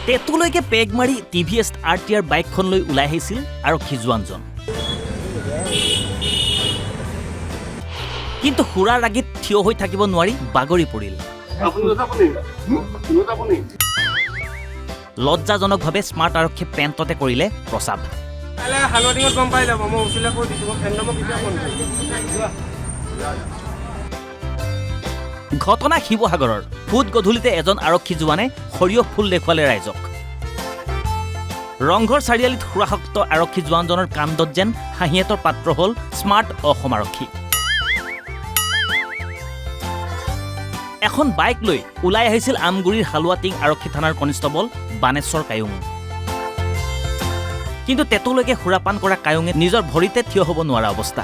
তেতুলৈকে peg মাৰি TVS RTR বাইকখন লৈ ওলাই আহিছিল আৰক্ষী জোৱানজন। কিন্তু সুৰাৰ আগিত থিয় হৈ থাকিব নোৱাৰি বাগৰি পৰিল। লজ্জাজনকভাৱে স্মাৰ্ট আৰক্ষী পেণ্টতে কৰিলে প্ৰচাৱ। ঘটনা শিৱসাগৰৰ। ভূত গধূলিতে এজন আৰক্ষী জোৱানে সৰিয়হ ফুল দেখুৱালে ৰাইজক। ৰংঘৰ চাৰিআলিত সুৰাসক্ত আৰক্ষী জোৱানজনৰ কাণ্ডত যেন হাঁহিয়াতৰ পাত্ৰ হ'ল স্মাৰ্ট অসম আৰক্ষী। এখন বাইক লৈ ওলাই আহিছিল আমগুৰিৰ হালুৱাটিং আৰক্ষী থানাৰ কনিষ্টবল বানেশ্বৰ কায়ুং। কিন্তু তেতুলৈকে সুৰাপান কৰা কায়ুঙে নিজৰ ভৰিতে থিয় হ'ব নোৱাৰা অৱস্থা।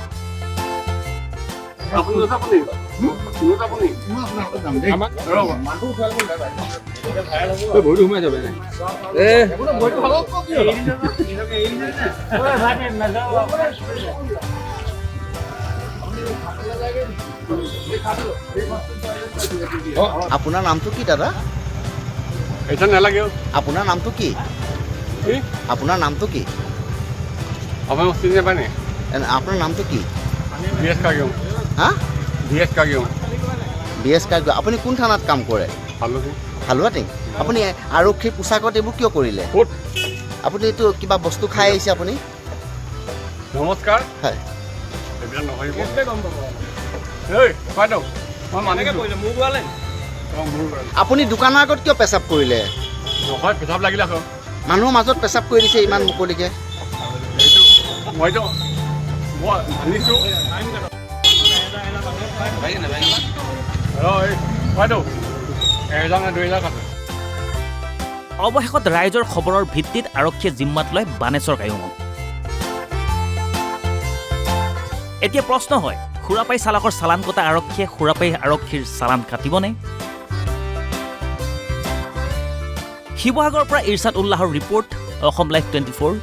আপোনাৰ নামটো কি দাদা? এটা নালাগে। আপোনাৰ নামটো কি? আপোনাৰ নামটো কি? আপোনাৰ চিনি নাপায় নে? আপোনাৰ নামটো কি? BS কাগিয়ং। হা? BS কাগিয়ং। BS কাগিয়ং। আপুনি কোন থানাত কাম কৰে? হালুৱাটিং। আপুনি আৰক্ষীৰ পোছাকত এইবোৰ কিয় কৰিলে? আপুনি এইটো কিবা বস্তু খাই আহিছে আপুনি? নমস্কাৰ। হয়। এইবিলাক নহয়। এই বাইদেউ মই মানেকে কৰিলে মোৰ গোৱালে। আপুনি দোকানৰ আগত কিয় পেচাব কৰিলে? নহয় পেচাব লাগিলে আকৌ। মানুহৰ মাজত পেচাব কৰি দিছে ইমান মুকলিকে। এইটো মইতো মই আনিছোঁ। বাইদেউ 1000 নে 2000 আছে। অৱশেষত ৰাইজৰ খবৰৰ ভিত্তিত আৰক্ষীয়ে জিম্মাত লয় বানেশ্বৰ কায়ুঙক। এতিয়া প্ৰশ্ন হয়, সুৰাপাই চালকৰ চালান কটা আৰক্ষীয়ে সুৰাপাই আৰক্ষীৰ চালান কাটিবনে? শিৱসাগৰৰ পৰা ইৰছাদ উল্লাহৰ ৰিপৰ্ট, অসম লাইভ 24।